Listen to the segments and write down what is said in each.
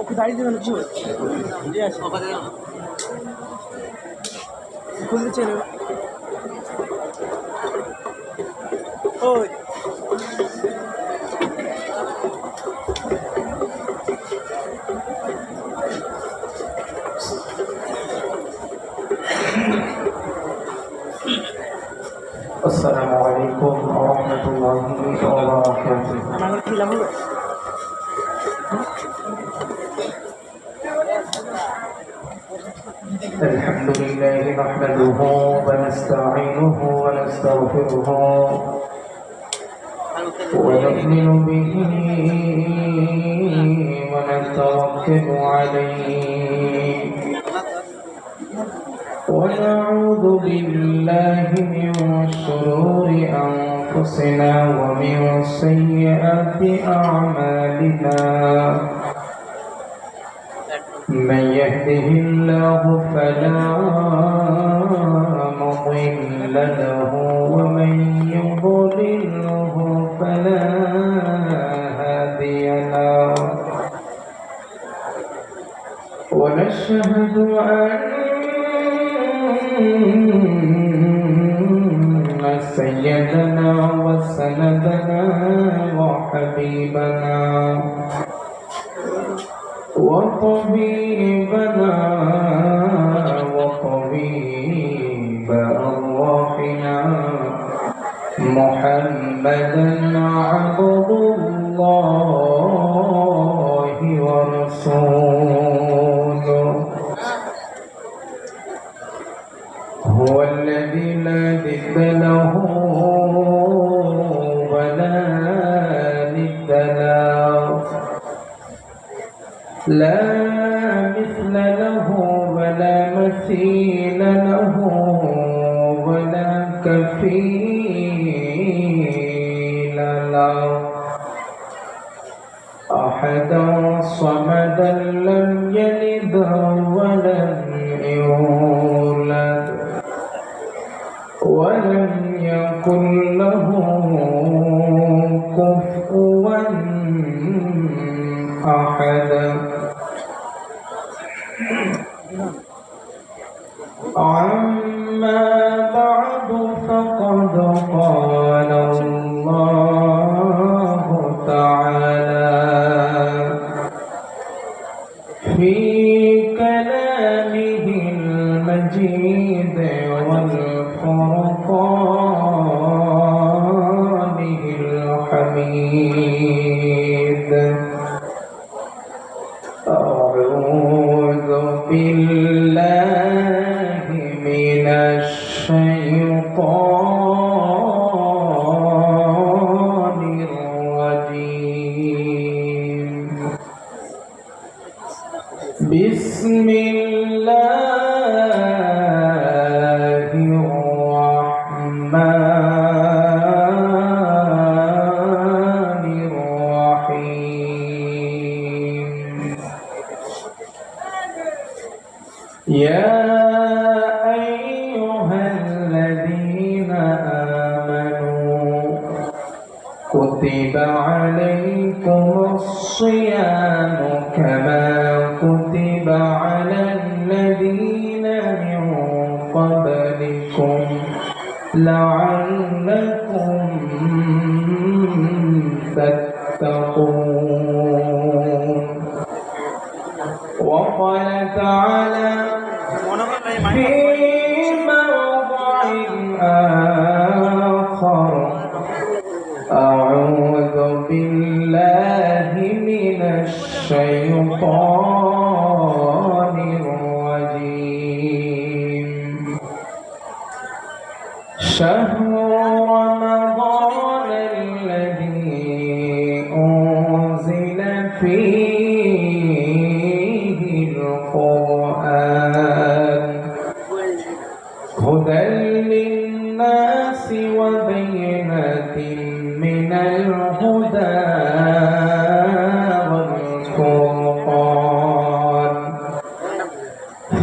ওকে দাঁড়িয়ে দেবেন কিছু খুলতে ছিল ওই السلام عليكم ورحمة الله وبركاته. الحمد لله نحمده ونستعينه ونستغفره ونؤمن به ونتوكل عليه ونعوذ بالله من شرور أنفسنا ومن سيئات أعمالنا من يهده الله فلا مضل له ومن يضلله فلا هادي له ونشهد أن سيدنا وسندنا وحبيبنا وطبيبنا وطبيب أرواحنا محمدا عبد الله ورسوله هو الذي لا ضد له ولا ند له لا مثل له ولا مثيل له ولا كفيل له أحدا صمدا لم يلد ولم يولد ولم يكن له كفوا أحد أما بعد فقد قال الله تعالى في كلامه المجيد والفرقانه الحميد أعوذ بالله من الشيطان الرجيم بسم الله الرحمن الرحيم يا أيها الذين آمنوا كتب عليكم الصيام كما كتب على الذين من قبلكم لعلكم تتقون وقال تعالى في موضع آخر أعوذ بالله من الشيطان الرجيم شهر رمضان الذي أنزل فيه القرآن هدى للناس وبينات من الهدى والفرقان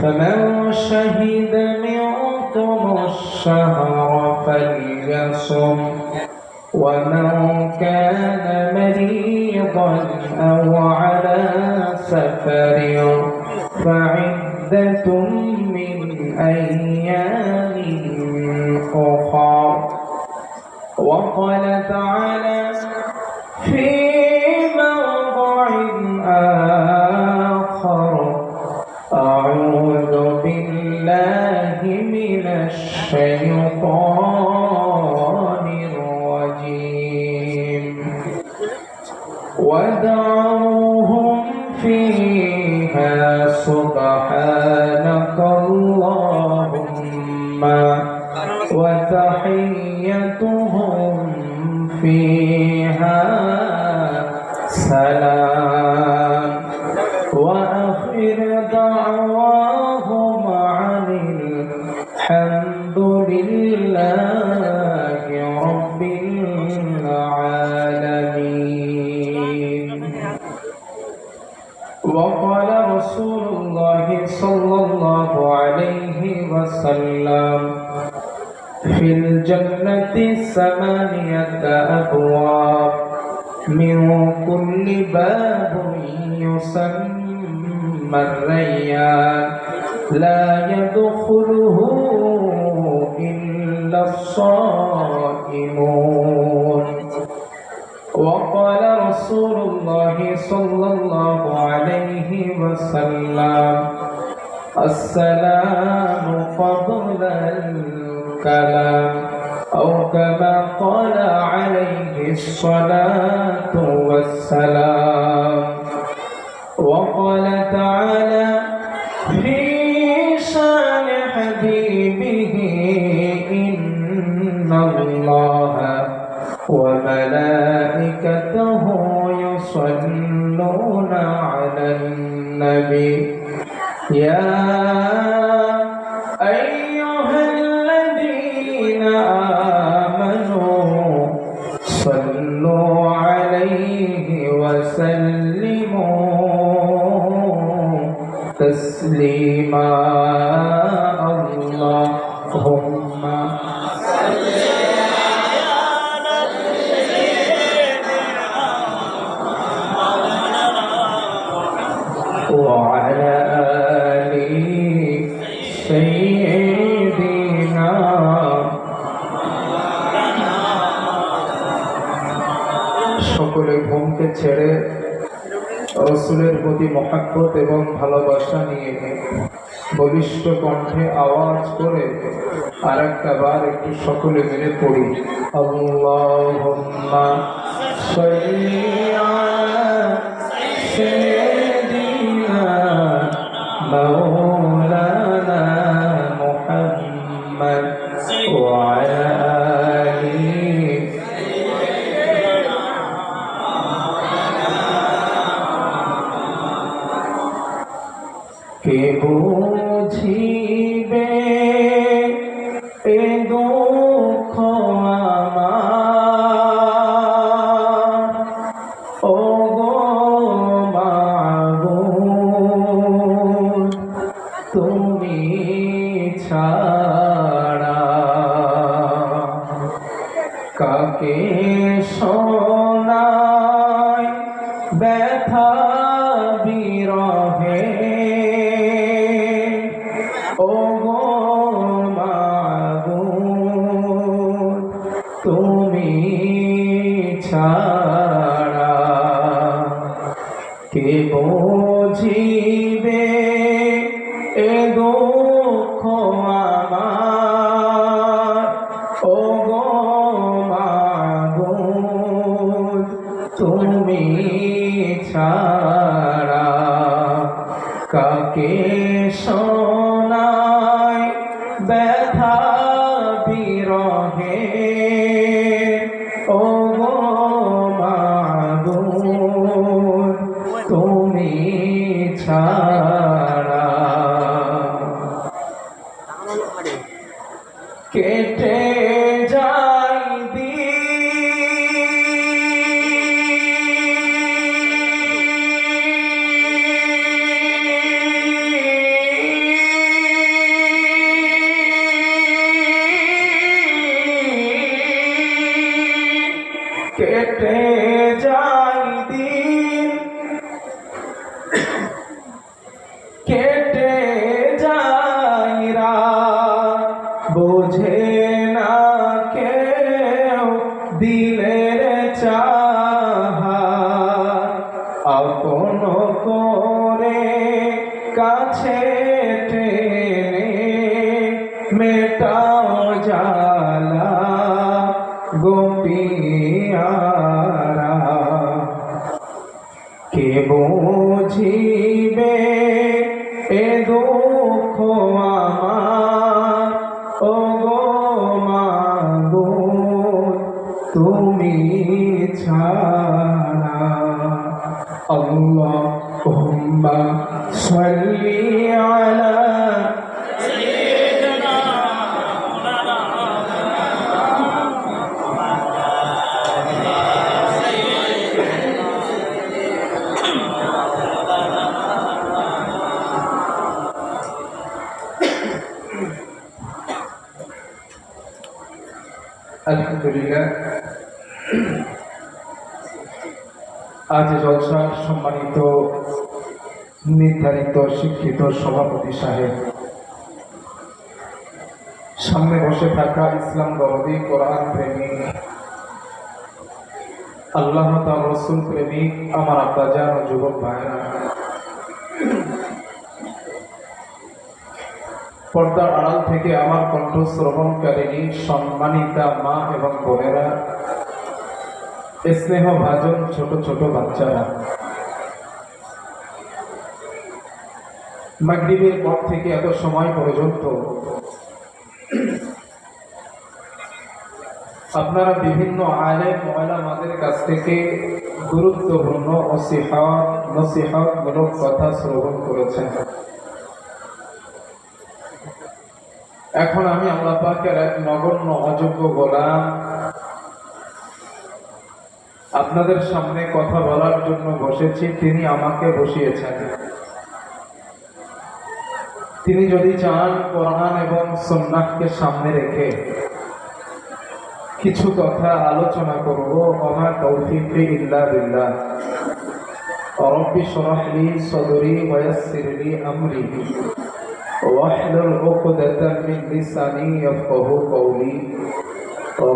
فمن شهد منكم الشهر فليصم ومن كان مريضا أو على سفر فعدة من أيام أخر. وقال تعالى في موضع آخر أعوذ بالله من الشيطان الرجيم ودعوهم فيها سبحانك اللهم وتحيتهم فيها سلام وآخر دعواهم عن الحمد لله رب العالمين. وقال رسول الله صلى الله عليه وسلم في الجنة 8 أبواب من كل باب يسمى الريان لا يدخله إلا الصائمون. وقال رسول الله صلى الله عليه وسلم السلام قبل الكلام أو كما قال عليه الصلاة والسلام. وقال تعالى في شان حبيبه إن الله وملائكته يصلون على النبي يا أيها الذين آمنوا صلوا عليه وسلموا تسليما. اللهم وعلى آل سيدنا সকলে ঘুমকে ছেড়ে রসুলের প্রতি মহব্বত এবং ভালোবাসা নিয়ে বলিষ্ঠ কণ্ঠে আওয়াজ করে আর একটা বার একটু সকলে মিলে পড়ি আল্লাহুম্মা সাল্লি আলা সাইয়্যিদিনা মাওলানা মুহাম্মদ ওয়া আলা আলিহি কে বুঝিবে এ দুঃখ আমার ও গো মাবুদ তুমি ছাড়া কাকে শোনাই ব্যথা বিরহে ও গো মাবুদ তুমি ছাড়া কে বুঝিবে এ দুঃখ আমার ও গো মাবুদ তুমি ছাড়া কাকে শোনাই ব্যথা বিরহে ও গো মাবুদ তুমি ছাড়া কেটে যাই কেটে যাই দিন আপন করে কাছে টেনে মেটাও জ্বালা গোপিয়ারা। কে বুঝিবে এ দুঃখ আমার, ও গো মাবুদ তুমি ছাড়া। আল্লাহুম্মা সাল্লি আলা আলহামদুলিল্লাহ। আজ জলসার সম্মানিত নির্ধারিত শিক্ষিত সভাপতি সাহেব, সামনে বসে থাকা ইসলাম দরদি, কোরআন প্রেমিক, আল্লাহ তাআলা রাসূল প্রেমিক আমার আব্বাজান ও যুবক ভাইরা, পর্দার আড়াল থেকে আমার কণ্ঠ শ্রবণকারিণী সম্মানিতা মা এবং বোনেরা, স্নেহ ভাজন ছোট ছোট বাচ্চারা, মাগরিবের পর থেকে এত সময় পর্যন্ত আপনারা বিভিন্ন আলেম ওলামাদের কাছ থেকে গুরুত্বপূর্ণ নসিহতমূলক কথা শ্রবণ করেছেন। এখন আমি আল্লাহ পাকের এক নগণ্য অযোগ্য গোলাম আপনাদের সামনে কথা বলার জন্য বসেছি। তিনি আমাকে বসিয়েছেন। তিনি যদি চান কোরআন এবং সুন্নাহকে সামনে রেখে কিছু কথা আলোচনা করব। ওমা তৌফিকি ইল্লা বিল্লাহ। রব্বি শরহ লি সদরি ওয়া ইয়াসসির লি আমরি ওয়াহলুল উকদাতাম মিন লিসানি ইয়াফকাহু কওলি।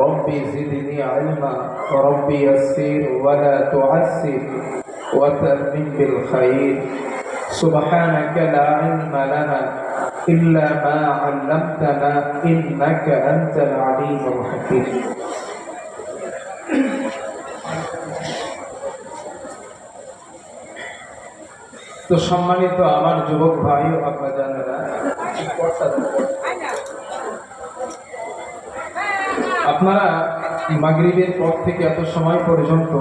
রব্বি জিদনি ইলমা রব্বি ইয়াসসির ওয়া লা তুআসসির ওয়া তামিম বিল খাইর। সুবহানাকা লা ইলমা লানা ইল্লা মা 'আল্লামতানা ইন্নাকা আনতাল আলিমুল হাকীম। তো সম্মানিত আমার যুবক ভাই ও আব্বাজানেরা, আপনারা মাগরিবের পর থেকে এত সময় পর্যন্ত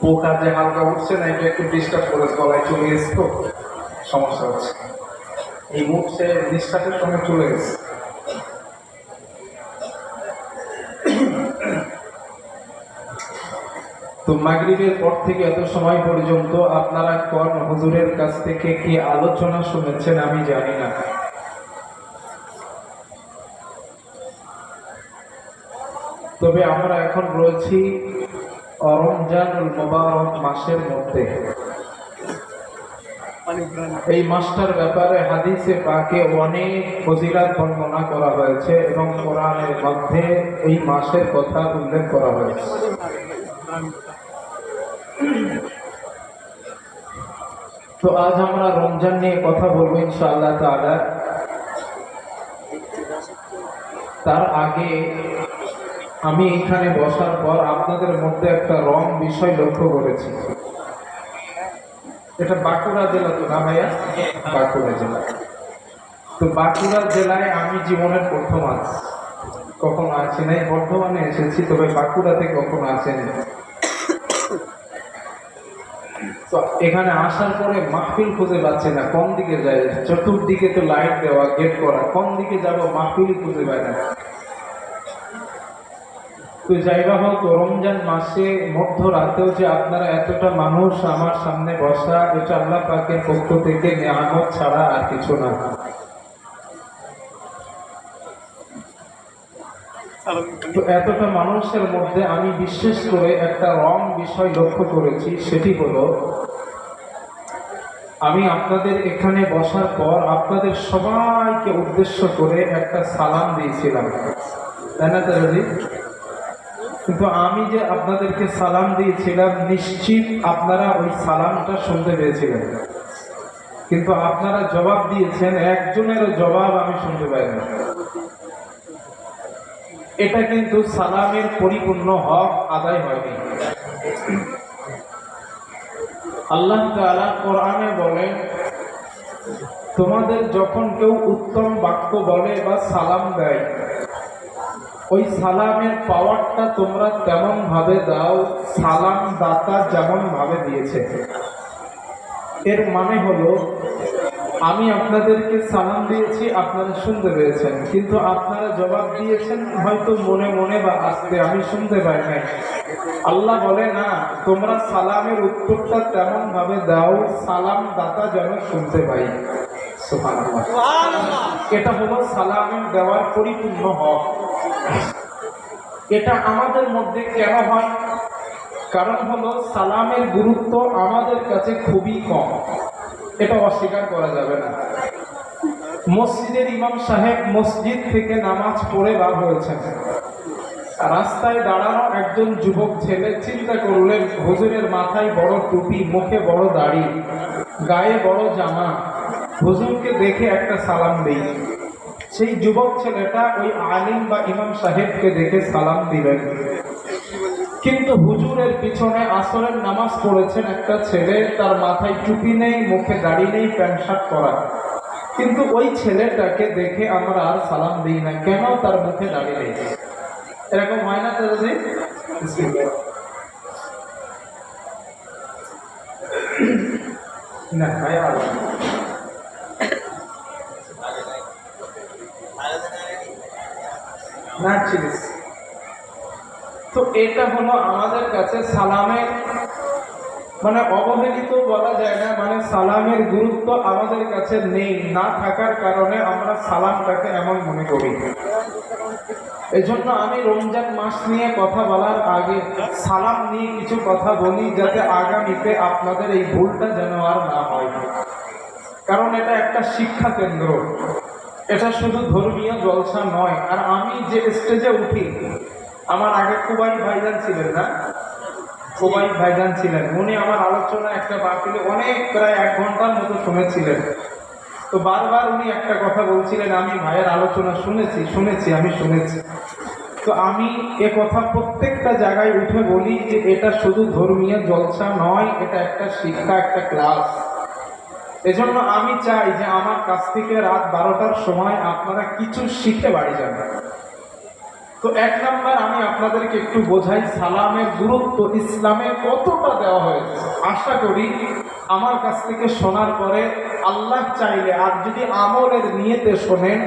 পোকা যে হালকা উঠছে না, এটা একটু ডিস্টার্ব করে গলায় চলে গেছে, তো সমস্যা হচ্ছে। এই মুখ সে নিঃশ্বাসের সঙ্গে চলে গেছে। তো মাগরিবের পর থেকে এত সময় পর্যন্ত আপনারা কোন হুজুরের কাছ থেকে কি আলোচনা শুনেছেন আমি জানি না। তবে আমরা এখন রয়েছি রমজানুল মুবারক মাসের মধ্যে। এই মাসটার ব্যাপারে হাদিসে পাকে অনেক ফজিলত বর্ণনা করা হয়েছে এবং কোরআনের মধ্যে এই মাসের কথা উল্লেখ করা হয়েছে। তো আজ আমরা রমজান নিয়ে কথা বলবো ইনশাআল্লাহ তাআলা। তার আগে আমি এখানে বসার পর আপনাদের মধ্যে একটা রং বিষয় লক্ষ্য করেছি। এটা বাঁকুড়া জেলা তো না ভাইয়া? বাঁকুড়া জেলা। তো বাঁকুড়া জেলায় আমি জীবনের প্রথম আছি, কখনো আসি নাই। বর্ধমানে এসেছি, তবে বাঁকুড়াতে কখনো আসেনি। তো এখানে আসার পরে মাহফিল খুঁজে পাচ্ছি না, কোন দিকে যায়। চতুর্দিকে তো লাইট দেওয়া, গেট করা, কোন দিকে যাব মাহফিলই খুঁজে পাই না। তো যাইবা হোক, রমজান মাসে মধ্যরাতেও যে আপনারা এতটা মানুষ আমার সামনে বসা, এটা আল্লাহ পাকের পক্ষ থেকে নিয়ামত ছাড়া আর কিছু না। তো এতটা মানুষের মধ্যে আমি বিশেষ করে একটা রং বিষয় লক্ষ্য করেছি, সেটি হলো আমি আপনাদের এখানে বসার পর আপনাদের সবাইকে উদ্দেশ্য করে একটা সালাম দিয়েছিলাম, তাই না তাহলে? কিন্তু আমি যে আপনাদেরকে সালাম দিয়েছিলাম নিশ্চিত আপনারা ওই সালামটা শুনতে পেয়েছিলেন, কিন্তু আপনারা জবাব দিয়েছেন, একজনেরও জবাব আমি শুনতে পাইনি। এটা কিন্তু সালামের পরিপূর্ণ হক আদায় হয়নি। আল্লাহ তাআলা কোরআনে বলেন, তোমাদের যখন কেউ উত্তম বাক্য বলে বা সালাম দেয়, ওই সালামের পাওয়ারটা তোমরা তেমন ভাবে দাও সালাম দাতা যেমন ভাবে দিয়েছে। এর মানে হলো, আমি আপনাদেরকে সালাম দিয়েছি, আপনারা শুনতে পেয়েছেন, কিন্তু আপনারা জবাব দিয়েছেন হয়তো মনে মনে বা আস্তে, আমি শুনতে পাই নাই। আল্লাহ বলে না, তোমরা সালামের উত্তরটা তেমন ভাবে দাও সালাম দাতা যেন শুনতে পাই। সুবহানাল্লাহ। এটা হলো সালামের দেওয়ার পরিপূর্ণ হক। এটা আমাদের মধ্যে কেন হয়? কারণ হলো সালামের গুরুত্ব আমাদের কাছে খুবই কম, এটা অস্বীকার করা যাবে না। মসজিদের ইমাম সাহেব মসজিদ থেকে নামাজ পড়ে বার হয়েছেন, রাস্তায় দাঁড়ানো একজন যুবক ছেলে চিন্তা করলেন, হুজুরের মাথায় বড় টুপি, মুখে বড় দাড়ি, গায়ে বড় জামা, হুজুরকে দেখে একটা সালাম দেই। সেই যুবক ছেলেটা ওই আলিম বা ইমাম সাহেবকে দেখে সালাম দিলেন, কিন্তু হুজুরের পিছনে আসরের নামাজ পড়েছেন একটা ছেলে, তার মাথায় টুপি নেই, মুখে দাড়ি নেই, প্যান্ট শার্ট পরা, কিন্তু ওই ছেলেটাকে দেখে আমরা আর সালাম দিই না। কেন? তার মুখে দাড়ি নেই। এরকম হয় না দাদাজি? না ভাই, না চিনিস তো। এটা হলো আমাদের কাছে সালামের মানে অবহেলিত বলা যায় না, মানে সালামের গুরুত্ব আমাদের কাছে নেই, না থাকার কারণে আমরা সালামটাকে এমন মনে করি। এজন্য আমি রমজান মাস নিয়ে কথা বলার আগে সালাম নিয়ে কিছু কথা বলি, যাতে আগামীতে আপনাদের এই ভুলটা যেন আর না হয়। কারণ এটা একটা শিক্ষা কেন্দ্র, এটা শুধু ধর্মীয় জলসা নয়। আর আমি যে স্টেজে উঠি, আমার আগে খুবাই ভাইজান ছিলেন না, খুবাই ভাইজান ছিলেন, উনি আমার আলোচনা একটা বাকিলে অনেক প্রায় 1 ঘন্টার মতো শুনেছিলেন। তো বারবার উনি একটা কথা বলছিলেন, আমি ভাইয়ের আলোচনা শুনেছি, আমি শুনেছি। তো আমি এ কথা প্রত্যেকটা জায়গায় উঠে বলি যে এটা শুধু ধর্মীয় জলসা নয়, এটা একটা শিক্ষা, একটা ক্লাস। এজন্য আমি চাই যে আমার কাছ থেকে রাত 12টার সময় আপনারা কিছু শিখে বাড়ি যাবেন। তো 1 নাম্বার আমি আপনাদেরকে একটু বোঝাই সালামের গুরুত্ব ইসলামে কতটা দেওয়া হয়েছে। আশা করি আমার কাছ থেকে শোনার পরে আল্লাহ চাইলে, আর যদি আমলের নিয়তে শোনেন,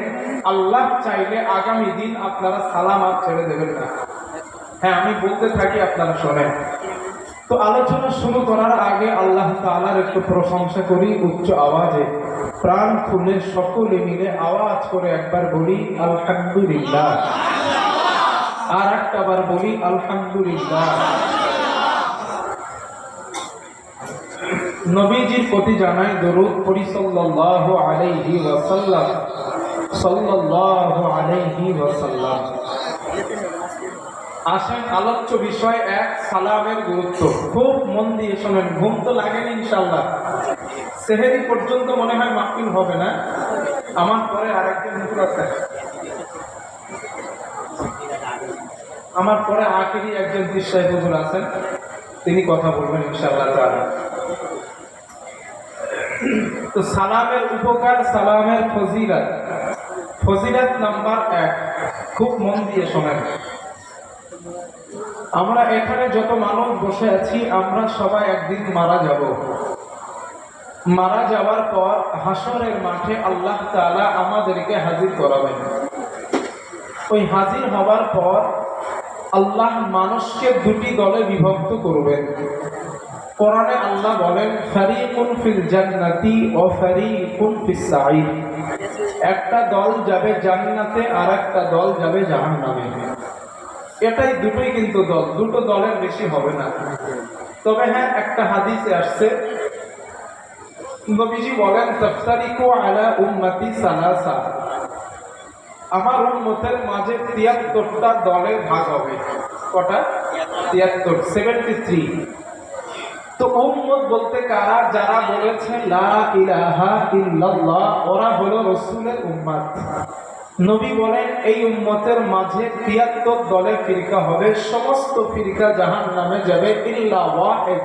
আল্লাহ চাইলে আগামী দিন আপনারা সালাম আর ছেড়ে দেবেন না। হ্যাঁ, আমি বলতে থাকি, আপনারা শোনেন। তো আলোচনা শুরু করার আগে আল্লাহ তাআলার একটু প্রশংসা করি উচ্চ আওয়াজে, প্রাণ খুলে সকলে মিলে আওয়াজ করে একবার বলি আলহামদুলিল্লাহ, আর একটাবার বলি আলহামদুলিল্লাহ। নবীজির প্রতি জানাই দরুদ পড়ি সাল্লাল্লাহু আলাইহি ওয়াসাল্লাম, সাল্লাল্লাহু আলাইহি ওয়াসাল্লাম। আসেন, আলোচ্য বিষয় 1, সালামের গুরুত্ব। খুব মন দিয়ে শোনেন, ঘুম তো লাগেনি ইনশাআল্লাহ। সেহেরি পর্যন্ত মনে হয় মাহফিল হবে না, আমার পরে আরেকজন হুজুর আছে, আমার পরে আখেরি একজন পীর সাহেব হুজুর আছেন, তিনি কথা বলবেন ইনশাআল্লাহ তাআলা। তো সালামের উপকার, সালামের ফজিলত। ফজিলত নাম্বার 1, খুব মন দিয়ে শোনেন। আমরা এখানে যত মানুষ বসে আছি, আমরা সবাই একদিন মারা যাব। মারা যাওয়ার পর হাসরের মাঠে আল্লাহ তাআলা আমাদেরকে হাজির করাবেন। ওই হাজির হওয়ার পর আল্লাহ মানুষকে 2টি দলে বিভক্ত করবেন। কোরআনে আল্লাহ বলেন, ফারিকুন ফিল জান্নাতি ওয়া ফারিকুন ফিস সাঈর। একটা দল যাবে জান্নাতে, আর একটা দল যাবে জাহান্নামে। এটাই দুটোই কিন্তু দল, দুটো দলের বেশি হবে না। তবে হ্যাঁ, একটা হাদিসে আসছে, নবীজি বলেন তাফতারিকু আলা উম্মতি সালাসা, আমার উম্মতের মাঝে 73টা দলে ভাগ হবে। কটা? 73, 73। তো উম্মত বলতে কারা? যারা বলেছে লা ইলাহা ইল্লাল্লাহ, ওরা হলো রাসূলের উম্মত। নবী বলেন এই উম্মতের মাঝে 73 দলে ফিরকা হবে, সমস্ত ফিরকা জাহান্নামে যাবে ইল্লা ওয়াহিদ,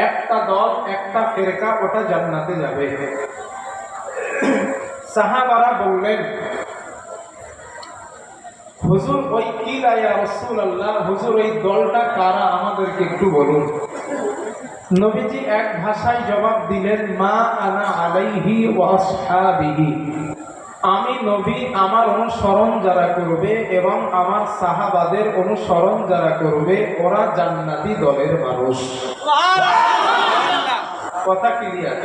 একটা দল, একটা ফিরকা, ওটা জান্নাতে যাবে। সাহাবারা বললেন হুজুর ওই কিলা ইয়া রাসূলুল্লাহ, হুজুর ওই দলটা কারা আমাদেরকে একটু বলুন। নবীজি এক ভাষায় জবাব দিলেন, মা আনা আলাইহি ওয়া আসহাবিহি, আমি নবী, আমার অনুসরণ যারা করবে এবং আমার সাহাবাদের অনুসরণ যারা করবে, ওরা জান্নাতি দলের মানুষ। কথা ক্লিয়ার?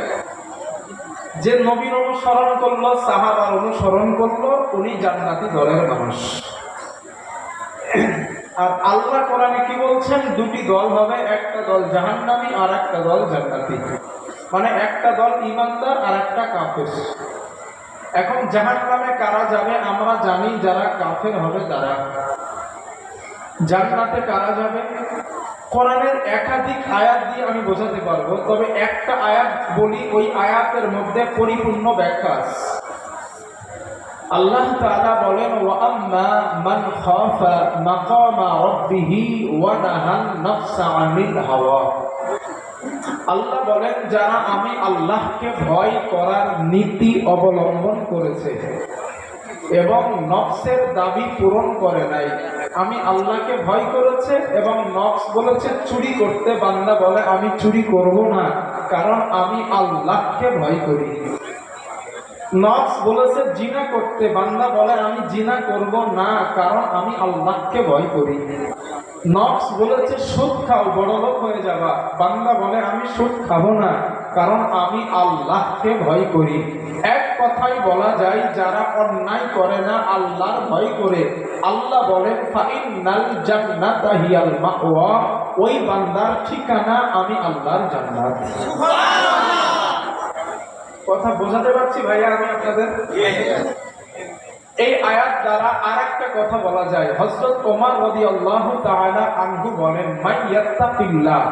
যে নবীর অনুসরণ করলো, সাহাবার অনুসরণ করলো, উনি জান্নাতি দলের মানুষ। আর আল্লাহ কোরআনে কি বলছেন? দুটি দল হবে, একটা দল জাহান্নামী আর একটা দল জান্নাতি। মানে একটা দল ঈমানদার আর একটা কাফের। এখন জাহান্নামে কারা যাবে আমরা জানি, যারা কাফের হবে তারা। জান্নাতে কারা যাবে? কোরআনের একাধিক আয়াত দিয়ে আমি বোঝাতে পারবো, তবে একটা আয়াত বলি, ওই আয়াতের মধ্যে পরিপূর্ণ ব্যাখ্যা আছে। আল্লাহ তাআলা বলেন, ওয়া আম্মা মান খাফা মাকামা রাব্বিহি ওয়া নাহান নাফসা আনিল হাওয়া। আল্লাহ বলেন যারা আমি আল্লাহকে ভয় করার নীতি অবলম্বন করেছে এবং নফসের দাবি পূরণ করে নাই, আমি আল্লাহকে ভয় করেছে এবং নফস বলেছে চুরি করতে, বান্দা বলে আমি চুরি করব না কারণ আমি আল্লাহকে ভয় করি। নফস বলেছে জিনা করতে, বান্দা বলে আমি জিনা করব না কারণ আমি আল্লাহকে ভয় করি। নফস বলেছে সুদ খাও, বড়লোক হয়ে যাবা, বান্দা বলে আমি সুদ খাবো না কারণ আমি আল্লাহকে ভয় করি। এক কথাই বলা যায় যারা অন্যায় করে না, আল্লাহর ভয় করে, আল্লাহ বলেন ফাইন্নাল জান্নাতা হিয়াল মাওয়া, ওই বান্দার ঠিকানা আমি আল্লাহর জান্নাত। কথা বোঝাতে পারছি ভাইয়া আমি আপনাদের? এই আয়াত দ্বারা আরেকটা কথা বলা যায়। হযরত ওমর রাদিয়াল্লাহু তাআলা আনহু বলেন, মাইয়াত্তাকিল্লাহ,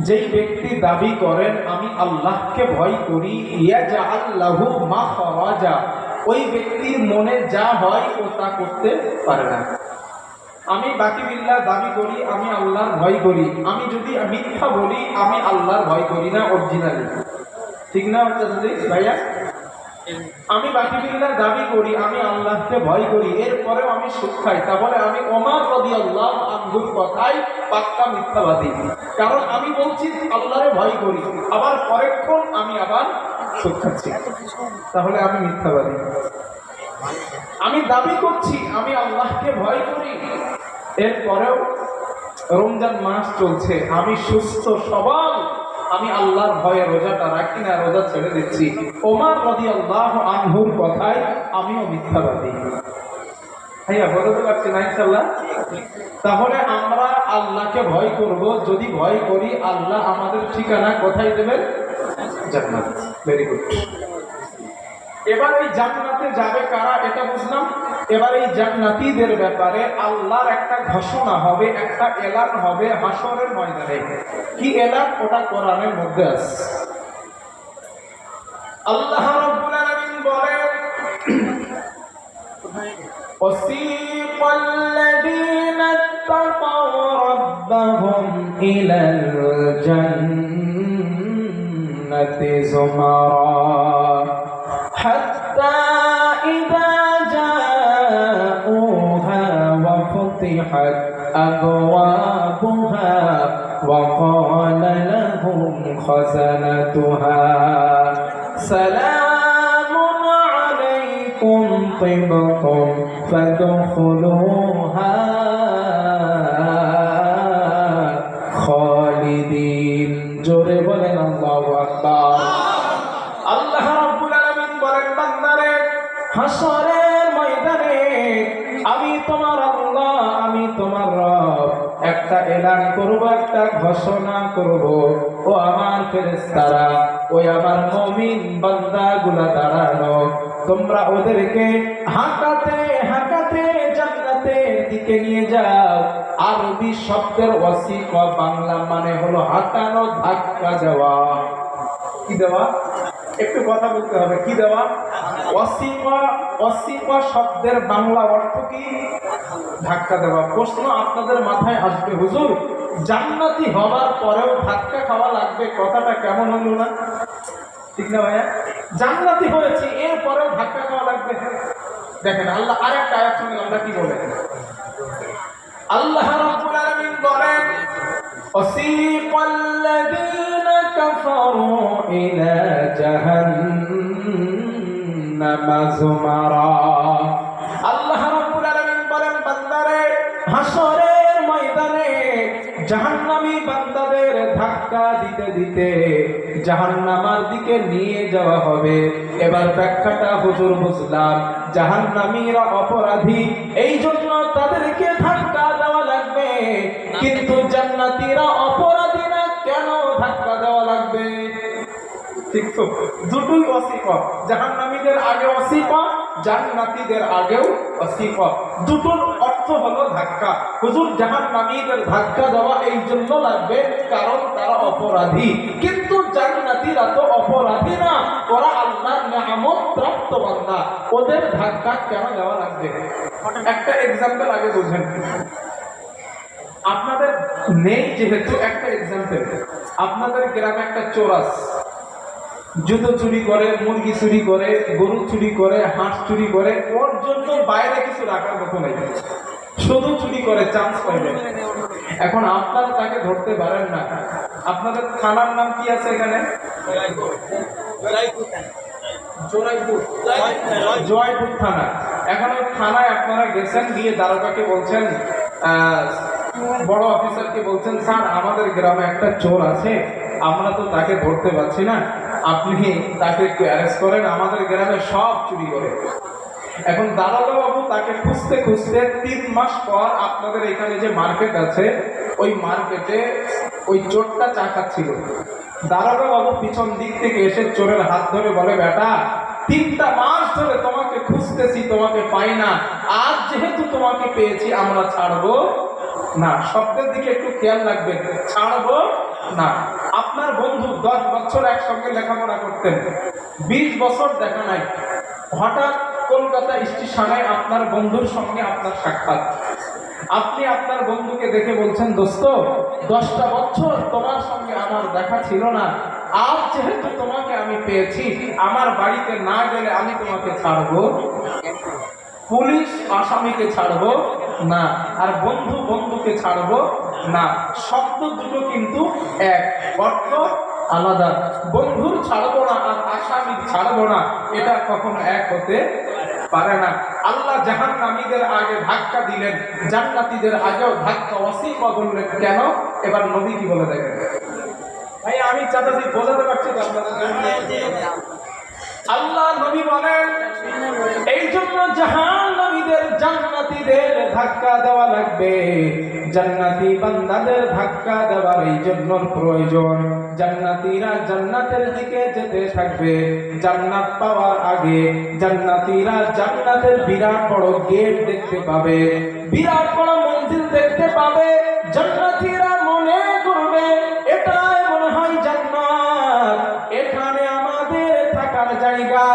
যেই ব্যক্তি দাবি করেন আমি আল্লাহকে ভয় করি, ইয়াজআল লাহু মাখরাজা, ওই ব্যক্তির মনে যা হয় ও তা করতে পারে না। আমি বাকি বিল্লাহ দাবি করি আমি আল্লাহর ভয় করি, আমি যদি মিথ্যা বলি আমি আল্লাহর ভয় করি না অরিজিনালি, ঠিক না ভাইয়া? আমি বাকি বিল্লাহ দাবি করি আমি আল্লাহকে ভয় করি, এরপরেও আমি সুদ খাই, তাহলে আমি ওমর রাদিয়াল্লাহু আনহুর কথাই পাক্কা মিথ্যাবাদী। কারণ আমি বলছি আল্লাহরে ভয় করি, আবার পরেক্ষণ আমি আবার সুদ খাচ্ছি, তাহলে আমি মিথ্যাবাদী। আমি দাবি করছি আমি আল্লাহকে ভয় করি, এরপরেও রমজান মাস চলছে, আমি সুস্থ সবল, আমি আল্লাহর ভয়ে রোজাটা রাখি না, রোজা ছেড়ে দিচ্ছি। ওমর রাদিয়াল্লাহু আনহুর কথায় আমিও মিথ্যাবাদী। ভাইয়া বোঝাতে পারছি না ইনশাআল্লাহ? তাহলে আমরা আল্লাহকে ভয় করব, যদি ভয় করি আল্লাহ আমাদের ঠিকানা কোথায় দেবেন? জান্নাত। Very good. এবার এই জান্নাতে যাবে কারা এটা বুঝলাম। এবার এই জান্নাতীদের ব্যাপারে আল্লাহর একটা ঘোষণা হবে, একটা এলান হবে হাশরের ময়দানে। কি এলান? ওটা কোরআনের মধ্যে আছে। আল্লাহ রাব্বুল আলামিন বলেন, وَسِيقَ الَّذِينَ اتَّقَوْا رَبَّهُمْ إِلَى الْجَنَّةِ زُمَرًا حَتَّى إِذَا جَاءُوهَا وَفُتِحَتْ أَبْوَابُهَا وَقَالَ لَهُمْ خَزَنَتُهَا سَلَامٌ عَلَيْكُمْ طِبْتُمْ فَادْخُلُوهَا خَالِدِينَ। জোরে বলেন আল্লাহু আকবার। আল্লাহ রাব্বুল আলামিন বলেন, বান্দারে হাশরের ময়দানে আমি তোমার আল্লাহ, আমি তোমার রব একটা এলান করব, একটা ঘোষণা করব। ও আমার ফেরেশতারা, ওই আমার মুমিন বান্দাগুলা দাঁড়ানো, তোমরা ওদেরকে হাঁটাতে হাঁটাতে জান্নাতের দিকে নিয়ে যাও। আরবি শব্দের ওয়াসিকা বাংলা মানে হলো হাঁটানো, ধাক্কা দেওয়া। কি দেওয়া? একটু কথা বলতে হবে। কি দেওয়া? ওয়াসিকা। ওয়াসিকা শব্দের বাংলা অর্থ কি? ধাক্কা দেওয়া। প্রশ্ন আপনাদের মাথায় আসবে, হুজুর জান্নাতি হবার পরেও ধাক্কা খাওয়া লাগবে, কথাটা কেমন হলো না? ঠিক না ভাইয়া? জান্নাতি হয়েছি এরপরেও ধাক্কা খাওয়া লাগবে। দেখেন আল্লাহ আরেকটা আয়াত শুনে আমরা কি বলেন। আল্লাহ রাব্বুল আলামিন বলেন, ওয়াসিকাল্লাযীনা কাফারু ইলা জাহান্নামা যুমারা। আল্লাহ রাব্বুল আলামিন বলেন, বান্দারে হাসরের ময়দানে জাহান্নামী বান্দাদের ধাক্কা দিতে দিতে জাহান্নামার দিকে নিয়ে যাওয়া হবে। এবার ব্যাখ্যাটা হুজুর বুঝলাম, জাহান্নামীরা অপরাধী, এই জন্য তাদেরকে ধাক্কা দেওয়া লাগবে। কিন্তু জান্নাতীরা অপরাধী না, কেন ধাক্কা দেওয়া লাগবে? ঠিক তো? দুটোই ওয়াসিফা, জাহান্নামীদের আগে ওয়াসিফা, জান্নাতীদের আগেও ওয়াসিফা। দুটোর অর্থ হলো ধাক্কা। হুজুর জাহান্নামীদের ধাক্কা দেওয়া এই জন্য লাগবে কারণ তারা অপরাধী, কিন্তু জান্নাতীরা তো অপরাধী না, ওরা আল্লাহর নিয়ামত প্রাপ্ত বান্দা, ওদের ধাক্কা কেন দেওয়া লাগবে? একটা এক্সাম্পল আগে বুঝেন। আপনাদের নেই যেহেতু একটা এক্সাম্পল, আপনাদের গ্রামে একটা চোর আছে, জুতো চুরি করে, মুরগি চুরি করে, গরু চুরি করে, হাঁস চুরি করে, ওর জন্য বাইরে কিছু রাখার মতো নেই, শুধু চুরি করে, চান্স পাইবে। এখন আপনারা তাকে ধরতে পারেন না। আপনাদের থানার নাম কি আছে এখানে? জয়পুর থানা। এখন ওই থানায় আপনারা গেছেন, গিয়ে দারোগাকে বলছেন, বড় অফিসারকে বলছেন, স্যার আমাদের গ্রামে একটা চোর আছে, আমরা তো তাকে ধরতে পারছি না, আপনি তাকে একটু অ্যারেস্ট করেন, আমাদের গ্রামে সব চুরি করে। এখন দারোগা বাবু তাকে খুঁজতে খুঁজতে 3 মাস পর আপনাদের এখানে যে মার্কেট আছে, ওই মার্কেটে ওই চোরটা চা খাচ্ছিল। দারোগা বাবু পিছন দিক থেকে এসে চোরের হাত ধরে বলে, বেটা 3টা মাস ধরে তোমাকে খুঁজতেছি, তোমাকে পাই না, আজ যেহেতু তোমাকে পেয়েছি আমরা ছাড়বো না। শব্দের দিকে একটু খেয়াল রাখবেন, ছাড়বো না। আপনার বন্ধু 10 বছর একসঙ্গে লেখাপড়া করতেন, 20 বছর দেখা নাই, হঠাৎ কলকাতা স্টেশনে আপনার বন্ধুর সঙ্গে আপনার সাক্ষাৎ। আপনি আপনার বন্ধুকে দেখে বলছেন, দোস্ত 10টা বছর তোমার সঙ্গে আমার দেখা ছিল না, আজ যেহেতু তোমাকে আমি পেয়েছি, আমার বাড়িতে না গেলে আমি তোমাকে ছাড়বো, পুলিশ আসামিকে ছাড়বো না, আর বন্ধু বন্ধুকে ছাড়বো না। শব্দ দুটো কিন্তু এক, অর্থ আলাদা। বন্ধুর ছাড়বো না আর আসামি ছাড়বো না, এটা কখনো এক হতে পারে না। আল্লাহ জাহান্নামীদের আগে ধাক্কা দিলেন, জান্নাতীদের আগেও ধাক্কা ওয়াসিফা বললেন, কেন? এবার নবী কি বলে দেখেন। ভাই আমি চাচাজি বোঝাতে পারছি তো আপনাদের? আল্লাহ নবী বলেন, এই জন্য জাহান্নামীদের জান্নাতীদের ধাক্কা দেওয়া লাগবে। জান্নাতি বান্দাদের ধাক্কা দেওয়ার এই জন্য প্রয়োজন। জান্নাতীরা জান্নাতের দিকে যেতে থাকবে। জান্নাত পাওয়ার আগে জান্নাতীরা জান্নাতের বিরাট বড় গেট দেখতে পাবে, বিরাট বড় মঞ্জিল দেখতে পাবে। জান্নাতীরা মনে করবে, এটাই মনে হয় জান্নাত, এখানে আমাদের থাকার জায়গা।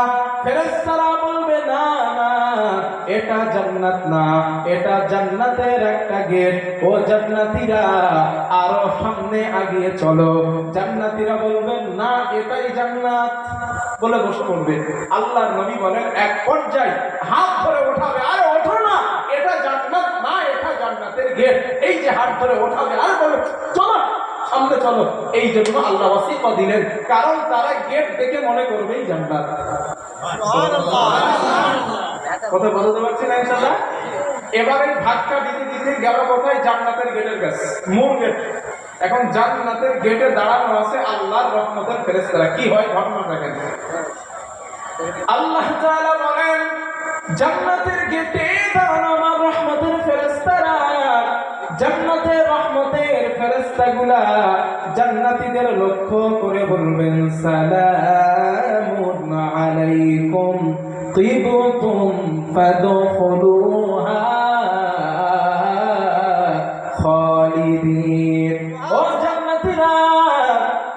ফেরেশতারা বলবে, না না, এটা জান্নাত না, এটা জান্নাতের একটা গেট। ও জান্নাতীরা আরো সামনে আগিয়ে চলো। জান্নাতীরা বলবেন, না এটাই জান্নাত, বলে বসে পড়বে। আল্লাহর নবী বলেন, এক পর্যায়ে হাত ধরে ওঠাবে, আরে ওঠো না, এটা জান্নাত না, এটা জান্নাতের গেট। এই যে হাত ধরে ওঠাবে আর বলে, চলো সামনে চলো। এই জন্য আল্লাহ ওয়াসিফা দিলেন, কারণ তারা গেট দেখে মনে করবেই জান্নাত। কথা বলতে পারছি না ইনশাআল্লাহ? এবারে ধাক্কা দিতে দিতে গেল কোথায়? জান্নাতের গেটের কাছে, মূল গেট। এখন জান্নাতের গেটে দাঁড়ানো আছে আল্লাহর রহমতের ফেরেশতারা। কি হয় ঘটনা দেখেন। আল্লাহ তাআলা বলেন, জান্নাতের গেটে দাঁড়ানো আমার রহমতের ফেরেশতারা। জান্নাতের রহমতের ফেরেশতাগুলা জান্নাতীদের লক্ষ্য করে বলবেন সালামুন আলাইকুম তিবতুম ফাদখুলুহা খালিদিন। ও জান্নাতীরা,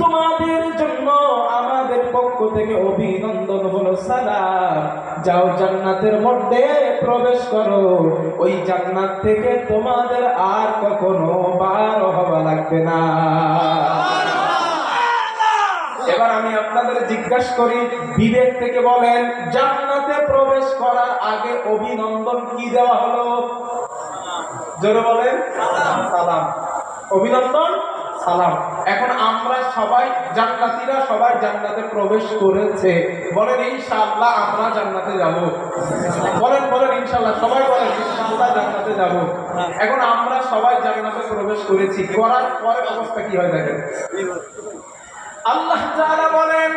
তোমাদের জন্য আমাদের পক্ষ থেকে অভিনন্দন হলো, সালাম। যাও জান্নাতের মধ্যে প্রবেশ করো, ওই জান্নাত থেকে তোমাদের আর কখনো বার হওয়া লাগবে না। এবার আমি আপনাদের জিজ্ঞাসা করি, বিবেক থেকে বলেন, জান্নাতে প্রবেশ করার আগে অভিনন্দন কি দেওয়া হলো? জোরে বলেন, সালাম। অভিনন্দন, সালাম। এখন আমরা সবাই জান্নাতীরা সবাই জান্নাতে প্রবেশ করেছে, বলেন ইনশাআল্লাহ আমরা জান্নাতে যাব। বলেন বলেন ইনশাআল্লাহ, সবাই বলেন ইনশাআল্লাহ জান্নাতে যাব। এখন আমরা সবাই জান্নাতে প্রবেশ করেছি, করার পরে অবস্থা কি হয় দেখেন। আল্লাহ তাআলা বলেন,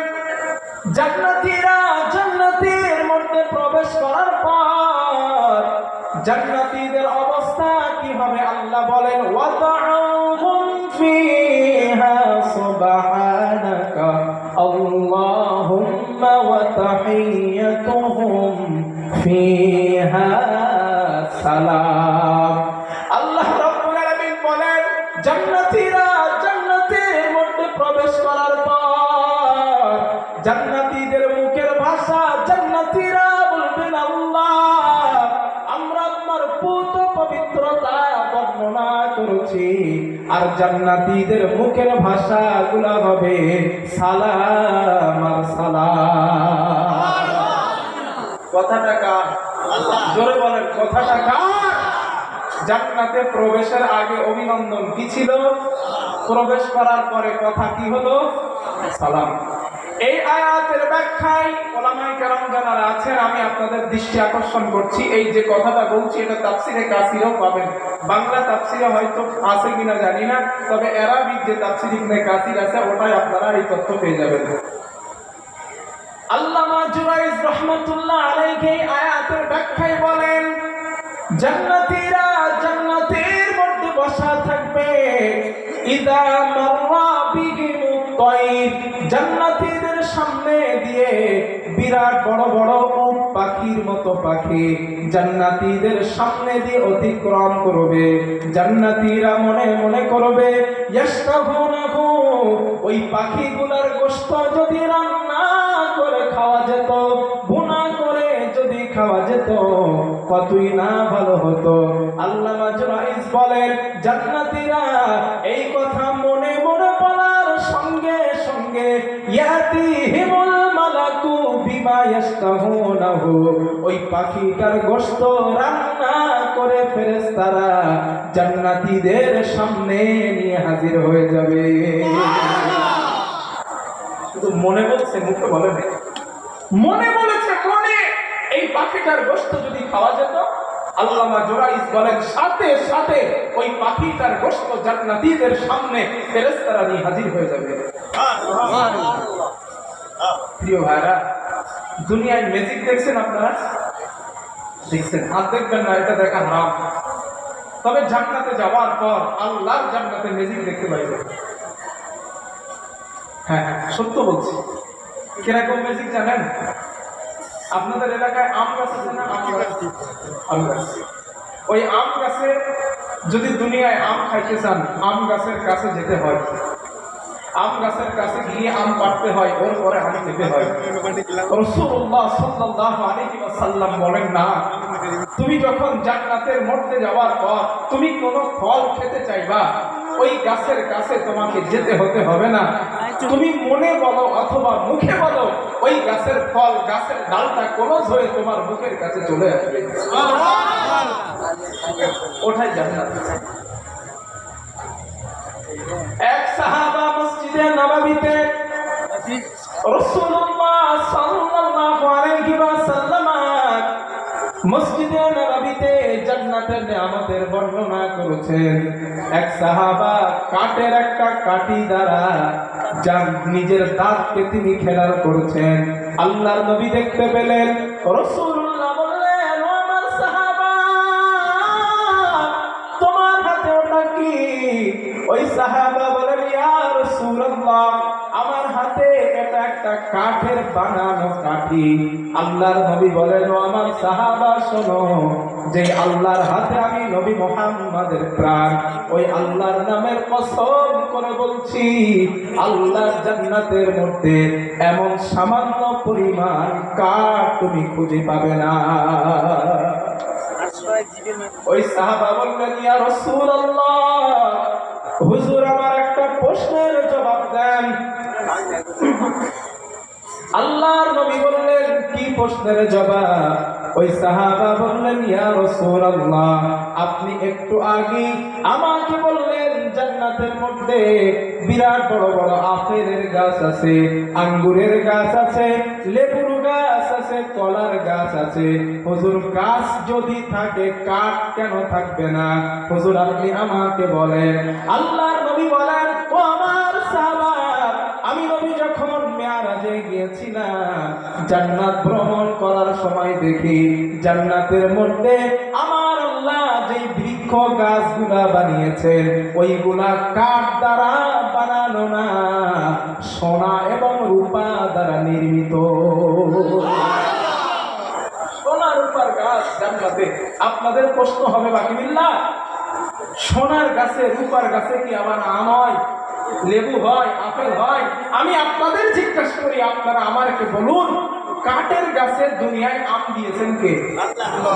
জান্নাতীরা জান্নাতের মধ্যে প্রবেশ করার পর জান্নাতীদের অবস্থা কি হবে আল্লাহ বলেন, ওয়াতাউহুম ফিহা সুবহানাকা আল্লাহুম্মা ওয়া তাহিয়াতুহুম ফিহা সালাম। আল্লাহ রাব্বুল আলামিন বলেন, জান্নাতীরা জান্নাতের মধ্যে প্রবেশ করার পর জান্নাতীদের মুখের ভাষা, জান্নাতীরা বলবেন, আল্লাহ আমরা আপনার পূত পবিত্রতা বর্ণনা করেছি। আর জান্নাতীদের মুখের ভাষা গুলা হবে সালাম আর সালাম। কথাটা কার? জোরে বলেন, কথাটা কার? জান্নাতে প্রবেশের আগে অভিনন্দন কি ছিল? প্রবেশ করার পরে কথা কি হলো? সালাম। এই আয়াতের ব্যাখ্যায় উলামায়ে কেরাম যারা আছেন, আমি আপনাদের দৃষ্টি আকর্ষণ করছি, এই যে কথাটা বলছি এটা তাফসিরে কাসিরও পাবেন। বাংলা তাফসিরে হয়তো আছে কিনা জানি না, তবে আরবিক যে তাফসির ইবনে কাসির আছে ওটাই আপনারা এই তথ্য পেয়ে যাবেন। আল্লামা জুরাইজ রাহমাতুল্লাহ আলাইহি আয়াতের ব্যাখ্যায় বলেন, জান্নাতীরা জান্নাতের মধ্যে বসা থাকবে, ইদা মাররা বিহিমুত তায়র, জান্নাতীদের সামনে দিয়ে বিরাট বড় বড় উট পাখির মতো পাখি জান্নাতীদের সামনে দিয়ে অতিক্রম করবে। জান্নাতীরা মনে মনে করবে, ইয়াশতাহুনাহু, ওই পাখিগুলোর গোশত যদি রান্না করে খাওয়া যেত, ভুনা করে যদি খাওয়া যেত, কতই না ভালো হতো। আল্লামা জুরাইজ বলেন, জান্নাতীরা এই কথা মনে মনে বলার সঙ্গে সঙ্গে ইয়াতিহিমুল মালাকু বিমা ইয়াশতাহুনাহু, ওই পাখিটার গোশত রান্না করে ফেরেশতারা জান্নাতীদের সামনে নিয়ে হাজির হয়ে যাবে। শুধু মনে বলছে, মুখে বলে না, মনে বলেছে মনে, এই পাখিটার গোশত যদি খাওয়া যেত, আল্লামা জুরাইজ বলেন সাথে সাথে ওই পাখিটার গোশত জান্নাতীদের সামনে ফেরেশতারা নিয়ে হাজির হয়ে যাবে। প্রিয় ভাইরা, দুনিয়ায় ম্যাজিক দেখছেন আপনারা? দেখছেন? হাত দেখবেন না, এটা দেখা হারাম। তবে জান্নাতে যাওয়ার পর আল্লাহর জান্নাতে ম্যাজিক দেখতে পাইবে। হ্যাঁ হ্যাঁ, সত্য বলছি। কিরকম ম্যাজিক জানেন? আপনাদের এলাকায় আম গাছ আছে না? আম গাছ। ওই আম গাছে যদি দুনিয়ায় আম খাইতে চান, আম গাছের কাছে যেতে হয়, আম গাছের কাছে গিয়ে আম পাড়তে হয়, ওর পরে আম খেতে হয়। রাসূলুল্লাহ সাল্লাল্লাহু আলাইহি ওয়াসাল্লাম বলেন, না, তুমি যখন জান্নাতের মধ্যে যাওয়ার পর তুমি কোন ফল খেতে চাইবা, ওই গাছের কাছে তোমাকে যেতে হতে হবে না, তুমি মনে বলো অথবা মুখে বলো, ওই গাছের ফল, গাছের ডালটা ক্লোজ হয়ে তোমার মুখের কাছে চলে আসবে। ওঠাই জান্নাত। এক সাহাবা মসজিদে নববীতে রাসূলুল্লাহ সাল্লাল্লাহু আলাইহি ওয়াসাল্লাম মসজিদে নববীতে জান্নাতের নিয়ামতের বর্ণনা করেছেন। এক সাহাবা কাঠের একটা কাঠি দ্বারা যার নিজের দাঁতকে তিনি খেলার করেছেন। আল্লাহর নবী দেখতে পেলেন, রাসূলুল্লাহ বললেন, ও আমার সাহাবা, তোমার হাতে ওটা কি? ওই সাহাবা বলেন, ইয়া রাসূলুল্লাহ, আমার হাতে একটা কাঠের বানানো কাঠি। আল্লাহর নবী বলেন, ও আমার সাহাবা শোনো, যে আল্লাহর হাতে আমি নবী মুহাম্মাদের প্রাণ, ওই আল্লাহর নামের কসম করে বলছি, আল্লাহর জান্নাতের মধ্যে এমন সামান্য পরিমাণ কাঠ তুমি খুঁজে পাবে না। ওই সাহাবা বললেন, ইয়া রাসূলুল্লাহ, হুজুর আমার একটা প্রশ্নের জবাব দেন। আল্লাহর নবী বললেন, কি প্রশ্নের জবাব? ওই সাহাবা বললেন, ইয়া রাসূলুল্লাহ, আপনি একটু আগে আমাকে বললেন জান্নাতের মধ্যে বিরাট বড় বড় আপেলের গাছ আছে, আঙ্গুরের গাছ আছে, লেবুর গাছ আছে, কলার গাছ আছে। হুজুর, গাছ যদি থাকে কাঠ কেন থাকবে না? হুজুর আপনি আমাকে বলেন। আল্লাহর নবী বলেন, ও আমার সাহাবা, আমি নবী যখন মেরাজে গিয়েছিলাম, জান্নাত ভ্রমণ করার সময় দেখি জান্নাতের মধ্যে আমার আল্লাহ যে বৃক্ষ গাছগুলা বানিয়েছেন, ওইগুলা কাঠ দ্বারা বানানো না, সোনা এবং রূপা দ্বারা নির্মিত। সোনা রূপার গাছ জান্নাতে। আপনাদের প্রশ্ন হবে, বাকি বিল্লাহ, সোনার গাছে রূপার গাছে কি আবার আম হয়, লেবু হয়, আপেল হয়? আমি আপনাদের জিজ্ঞাসা করি, আপনারা আমাকে বলুন, কাঠের গাছে দুনিয়ায় আম দিয়েছেন কে?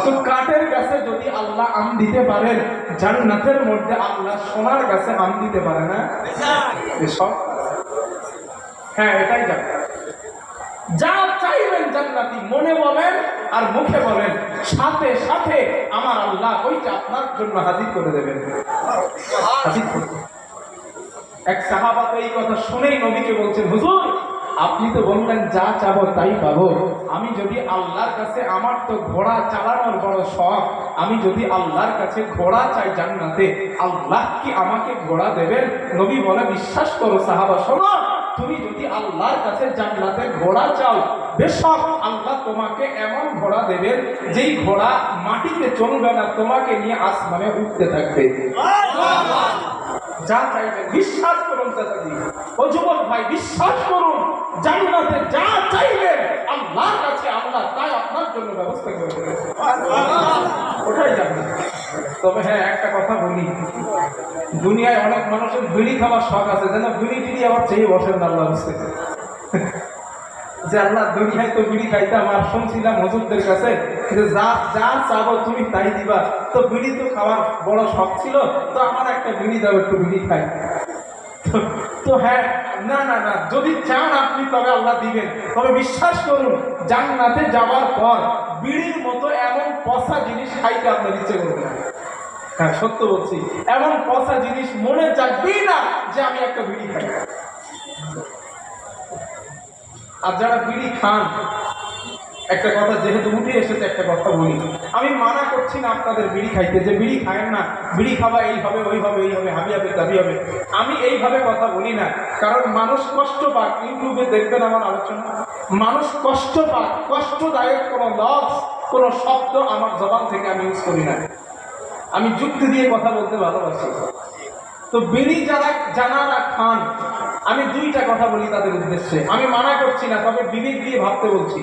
তো কাঠের গাছে যদি আল্লাহ আম দিতে পারেন, জান্নাতের মধ্যে আল্লাহ সোনার গাছে আম দিতে পারে না? এসব হ্যাঁ, এটাই জান্নাত। যা চাইবেন জান্নাতি মনে বলেন আর মুখে বলেন, সাথে সাথে আমার আল্লাহ ওইটা আপনার জন্য হাজির করে দেবেন। হাজির করবেন। এক সাহাবা তো এই কথা শুনেই নবীকে বলছেন, হুজুর আপনি তো বললেন যা চাবো তাই পাবো, আমি যদি আল্লাহর কাছে, আমার তো ঘোড়া চালানোর বড় শখ, আমি যদি আল্লাহর কাছে ঘোড়া চাই জান্নাতে, আল্লাহ কি আমাকে ঘোড়া দেবেন? নবী বলে, বিশ্বাস করো সাহাবা, শোনো, তুমি যদি আল্লাহর কাছে জান্নাতে ঘোড়া চাও, বেশক আল্লাহ তোমাকে এমন ঘোড়া দেবেন যেই ঘোড়া মাটিতে চলবে না, তোমাকে নিয়ে আসমানে উঠতে থাকবে। যা চাইবেন বিশ্বাস করুন চাচাজি, ও যুবক ভাই, বিশ্বাস করুন, জান্নাতে যা চাইবেন আল্লাহর কাছে আল্লাহ তাই আপনার জন্য ব্যবস্থা করবে। ওটাই জান্নাত। তবে হ্যাঁ, একটা কথা বলি, দুনিয়ায় অনেক মানুষের বিড়ি খাওয়ার শখ আছে, যেন বিড়ি টিড়ি আবার চেয়ে বসেন না আল্লাহ বুঝতে, যে আল্লাহ দুনিয়ায় তো বিড়ি খাইতাম, আর শুনছিলাম হুজুরদের কাছে যে যা যা চাবো তুমি তাই দিবা, তো বিড়ি তো খাওয়ার বড় শখ ছিল, তো আমার একটা বিড়ি দাও, একটু বিড়ি খাই। তো হ্যাঁ, না না না, যদি চান আপনি তবে আল্লাহ দিবেন। তবে বিশ্বাস করুন, জান্নাতে যাওয়ার পর বিড়ির মতো এমন পচা জিনিস খাইতে আপনার ইচ্ছে করবে না। হ্যাঁ, সত্য বলছি, এমন পচা জিনিস মনে চাইবেই না যে আমি একটা বিড়ি খাই। আর যারা বিড়ি খান, একটা কথা যেহেতু উঠে এসেছে, একটা কথা বলি, আমি মানা করছি না আপনাদের বিড়ি খাইতে, যে বিড়ি খায়েন না, বিড়ি খাওয়া এই হবে ওই হবে এই হবে, হাবি হবে দাবি হবে, আমি এইভাবে কথা বলি না। কারণ মানুষ কষ্ট পাক, ইউটিউবে দেখবেন আমার আলোচনা, মানুষ কষ্ট পাক, কষ্টদায়ক কোনো লফজ, কোনো শব্দ আমার জবান থেকে আমি ইউজ করি না। আমি যুক্তি দিয়ে কথা বলতে ভালোবাসি। তো বিড়ি যারা খান, আমি দুইটা কথা বলি তাদের উদ্দেশ্যে, আমি মানা করছি না, তবে বিবেক দিয়ে ভাবতে বলছি।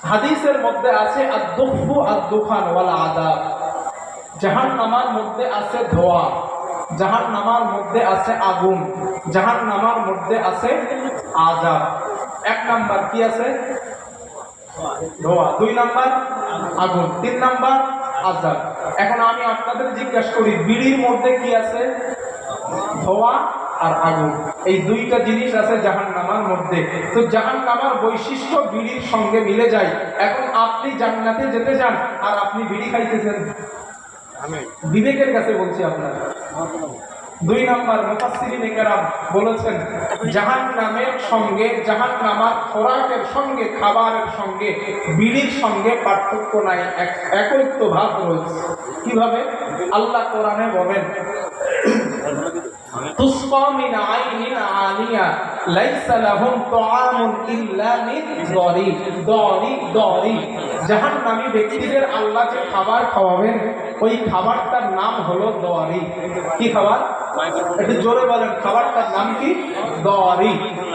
হাদিসের মধ্যে আছে আদ-দুখু আদ-দুখান ওয়াল আযাব, জাহান্নামের মধ্যে আছে ধোঁয়া, জাহান্নামের মধ্যে আছে আগুন, জাহান্নামের মধ্যে আছে আযাব। এক নাম্বার কি আছে? ধোঁয়া। দুই নাম্বার আগুন। তিন নাম্বার আযাব। এখন আমি আপনাদের জিজ্ঞাসা করি, বিড়ির মধ্যে কি আছে? ধোঁয়া আর আগুন। এই দুইটা জিনিস আছে জাহান্নামের মধ্যে। তো জাহান্নামের বৈশিষ্ট্য বিড়ির সঙ্গে মিলে যায়। এখন আপনি জান্নাতে যেতে চান আর আপনি বিড়ি খাইতেছেন, বিবেকের কাছে বলছি আপনার। দুই নাম্বার, মুফাসসিরিনে কেরাম বলেছেন, জাহান্নামের সঙ্গে, জাহান্নামের খোরাকের সঙ্গে, খাবারের সঙ্গে বিড়ির সঙ্গে পার্থক্য নাই, একত্ব ভাব রয়েছে। কিভাবে? আল্লাহ কোরআনে বলেন, তুসকা মিন আইনিন আনিয়া লাইসা লাহুম তুআমুন ইল্লা মিন দরি। জাহান্নামী ব্যক্তিদের আল্লাহ যে খাবার খাওয়াবেন, ওই খাবারটার নাম হলো দোয়ারি। কি খাবার? একটু জোরে বলেন, খাবারটার নাম কি? দোয়ারি।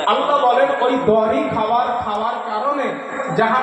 আল্লাহ বলেন ওই দোয়ারি খাবার খাওয়ার কারণে যাহা